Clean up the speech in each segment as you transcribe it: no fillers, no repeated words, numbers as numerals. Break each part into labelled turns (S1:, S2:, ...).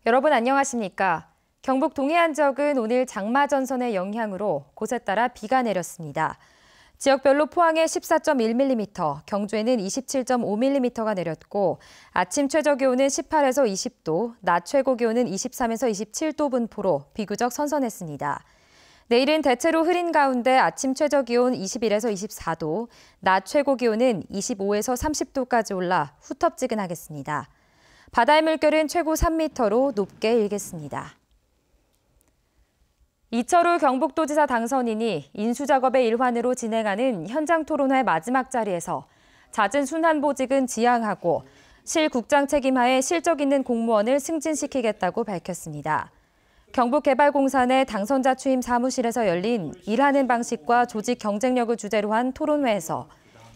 S1: 여러분 안녕하십니까? 경북 동해안 지역은 오늘 장마 전선의 영향으로 곳에 따라 비가 내렸습니다. 지역별로 포항에 14.1mm, 경주에는 27.5mm가 내렸고 아침 최저 기온은 18에서 20도, 낮 최고 기온은 23에서 27도 분포로 비교적 선선했습니다. 내일은 대체로 흐린 가운데 아침 최저 기온 21에서 24도, 낮 최고 기온은 25에서 30도까지 올라 후텁지근하겠습니다. 바다의 물결은 최고 3m로 높게 일겠습니다. 이철우 경북도지사 당선인이 인수작업의 일환으로 진행하는 현장 토론회 마지막 자리에서 잦은 순환보직은 지양하고 실국장 책임하에 실적 있는 공무원을 승진시키겠다고 밝혔습니다. 경북개발공사 내 당선자 취임 사무실에서 열린 일하는 방식과 조직 경쟁력을 주제로 한 토론회에서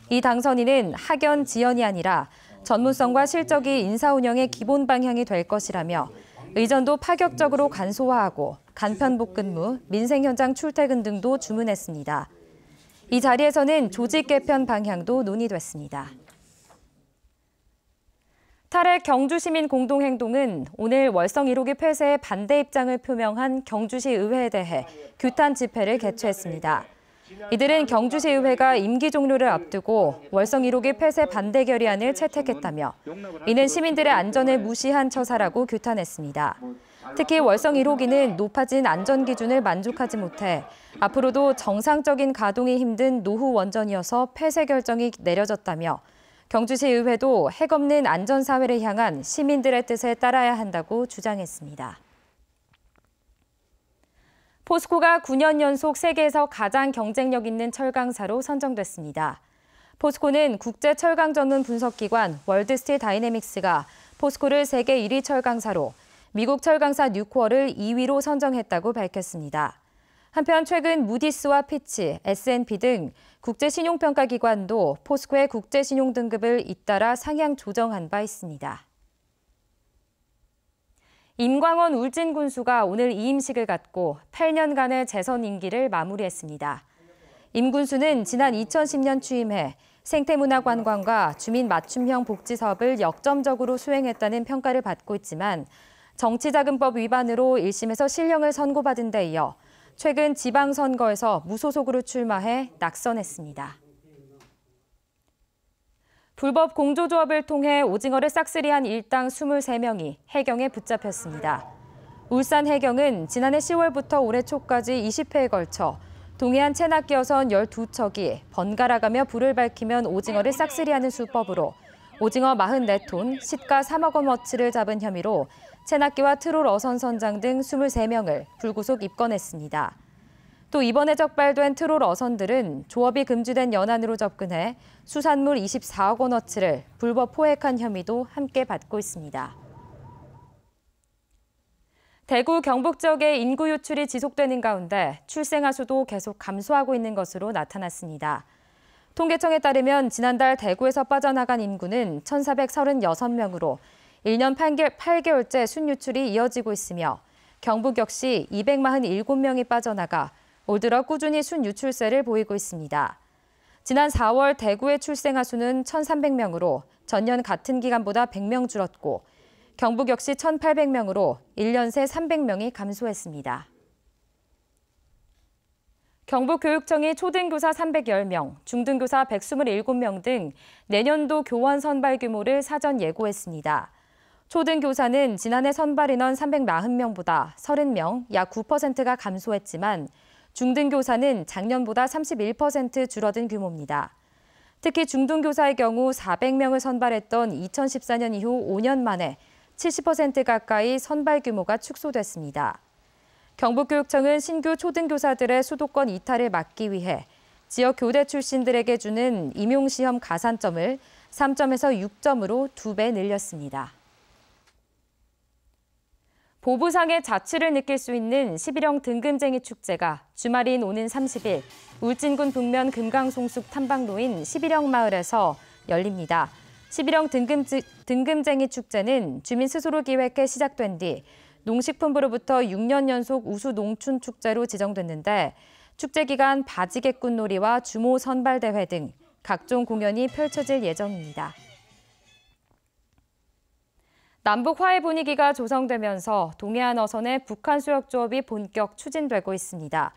S1: 이 당선인은 학연, 지연이 아니라 전문성과 실적이 인사 운영의 기본 방향이 될 것이라며 의전도 파격적으로 간소화하고 간편복근무, 민생 현장 출퇴근 등도 주문했습니다. 이 자리에서는 조직 개편 방향도 논의됐습니다. 탈핵 경주시민 공동행동은 오늘 월성 1호기 폐쇄에 반대 입장을 표명한 경주시 의회에 대해 규탄 집회를 개최했습니다. 이들은 경주시 의회가 임기 종료를 앞두고 월성 1호기 폐쇄 반대 결의안을 채택했다며 이는 시민들의 안전을 무시한 처사라고 규탄했습니다. 특히 월성 1호기는 높아진 안전 기준을 만족하지 못해 앞으로도 정상적인 가동이 힘든 노후 원전이어서 폐쇄 결정이 내려졌다며 경주시 의회도 핵 없는 안전사회를 향한 시민들의 뜻에 따라야 한다고 주장했습니다. 포스코가 9년 연속 세계에서 가장 경쟁력 있는 철강사로 선정됐습니다. 포스코는 국제 철강 전문 분석기관 월드스틸 다이내믹스가 포스코를 세계 1위 철강사로 미국 철강사 뉴코어를 2위로 선정했다고 밝혔습니다. 한편 최근 무디스와 피치, S&P 등 국제신용평가기관도 포스코의 국제신용 등급을 잇따라 상향 조정한 바 있습니다. 임광원 울진군수가 오늘 이임식을 갖고 8년간의 재선 임기를 마무리했습니다. 임 군수는 지난 2010년 취임해 생태문화관광과 주민 맞춤형 복지 사업을 역점적으로 수행했다는 평가를 받고 있지만 정치자금법 위반으로 1심에서 실형을 선고받은 데 이어 최근 지방선거에서 무소속으로 출마해 낙선했습니다. 불법 공조조합을 통해 오징어를 싹쓸이한 일당 23명이 해경에 붙잡혔습니다. 울산 해경은 지난해 10월부터 올해 초까지 20회에 걸쳐 동해안 채납기 어선 12척이 번갈아가며 불을 밝히면 오징어를 싹쓸이하는 수법으로 오징어 44톤, 시가 3억 원어치를 잡은 혐의로 채납기와 트롤 어선 선장 등 23명을 불구속 입건했습니다. 또 이번에 적발된 트롤 어선들은 조업이 금지된 연안으로 접근해 수산물 24억 원어치를 불법 포획한 혐의도 함께 받고 있습니다. 대구 경북 지역의 인구 유출이 지속되는 가운데 출생아 수도 계속 감소하고 있는 것으로 나타났습니다. 통계청에 따르면 지난달 대구에서 빠져나간 인구는 1,436명으로 1년 8개월째 순유출이 이어지고 있으며 경북 역시 247명이 빠져나가 올 들어 꾸준히 순유출세를 보이고 있습니다. 지난 4월 대구의 출생아 수는 1,300명으로 전년 같은 기간보다 100명 줄었고 경북 역시 1,800명으로 1년 새 300명이 감소했습니다. 경북교육청이 초등교사 310명, 중등교사 127명 등 내년도 교원 선발 규모를 사전 예고했습니다. 초등교사는 지난해 선발 인원 340명보다 30명, 약 9%가 감소했지만 중등교사는 작년보다 31% 줄어든 규모입니다. 특히 중등교사의 경우 400명을 선발했던 2014년 이후 5년 만에 70% 가까이 선발 규모가 축소됐습니다. 경북교육청은 신규 초등교사들의 수도권 이탈을 막기 위해 지역 교대 출신들에게 주는 임용시험 가산점을 3점에서 6점으로 2배 늘렸습니다. 보부상의 자취를 느낄 수 있는 11형 등금쟁이 축제가 주말인 오는 30일 울진군 북면 금강송숙 탐방로인 11형 마을에서 열립니다. 11형 등금쟁이 축제는 주민 스스로 기획해 시작된 뒤 농식품부로부터 6년 연속 우수 농춘 축제로 지정됐는데 축제 기간 바지개꽃놀이와 주모 선발대회 등 각종 공연이 펼쳐질 예정입니다. 남북 화해 분위기가 조성되면서 동해안 어선의 북한 수역 조업이 본격 추진되고 있습니다.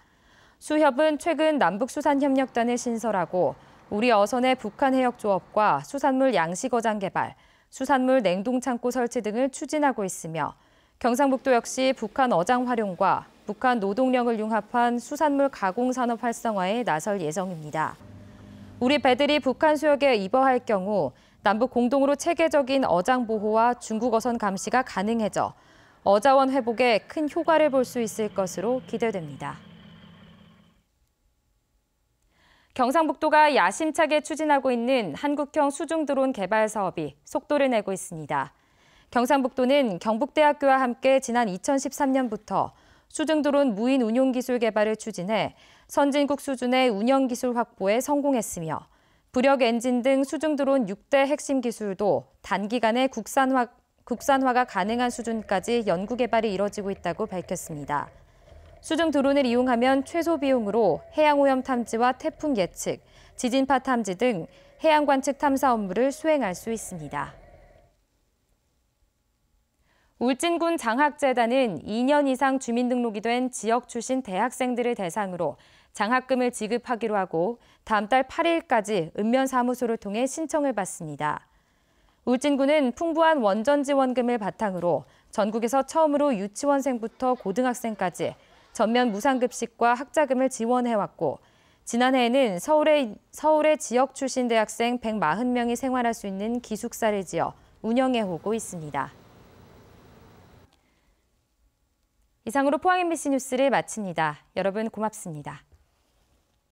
S1: 수협은 최근 남북수산협력단을 신설하고 우리 어선의 북한 해역 조업과 수산물 양식 어장 개발, 수산물 냉동창고 설치 등을 추진하고 있으며 경상북도 역시 북한 어장 활용과 북한 노동력을 융합한 수산물 가공산업 활성화에 나설 예정입니다. 우리 배들이 북한 수역에 입어할 경우 남북 공동으로 체계적인 어장 보호와 중국 어선 감시가 가능해져 어자원 회복에 큰 효과를 볼 수 있을 것으로 기대됩니다. 경상북도가 야심차게 추진하고 있는 한국형 수중드론 개발 사업이 속도를 내고 있습니다. 경상북도는 경북대학교와 함께 지난 2013년부터 수중드론 무인 운용 기술 개발을 추진해 선진국 수준의 운영 기술 확보에 성공했으며 부력 엔진 등 수중드론 6대 핵심 기술도 단기간에 국산화가 가능한 수준까지 연구 개발이 이뤄지고 있다고 밝혔습니다. 수중 드론을 이용하면 최소 비용으로 해양오염 탐지와 태풍 예측, 지진파 탐지 등 해양 관측 탐사 업무를 수행할 수 있습니다. 울진군 장학재단은 2년 이상 주민등록이 된 지역 출신 대학생들을 대상으로 장학금을 지급하기로 하고 다음 달 8일까지 읍면사무소를 통해 신청을 받습니다. 울진군은 풍부한 원전 지원금을 바탕으로 전국에서 처음으로 유치원생부터 고등학생까지 전면 무상급식과 학자금을 지원해왔고 지난해에는 서울의 지역 출신 대학생 140명이 생활할 수 있는 기숙사를 지어 운영해오고 있습니다. 이상으로 포항 MBC 뉴스를 마칩니다. 여러분 고맙습니다.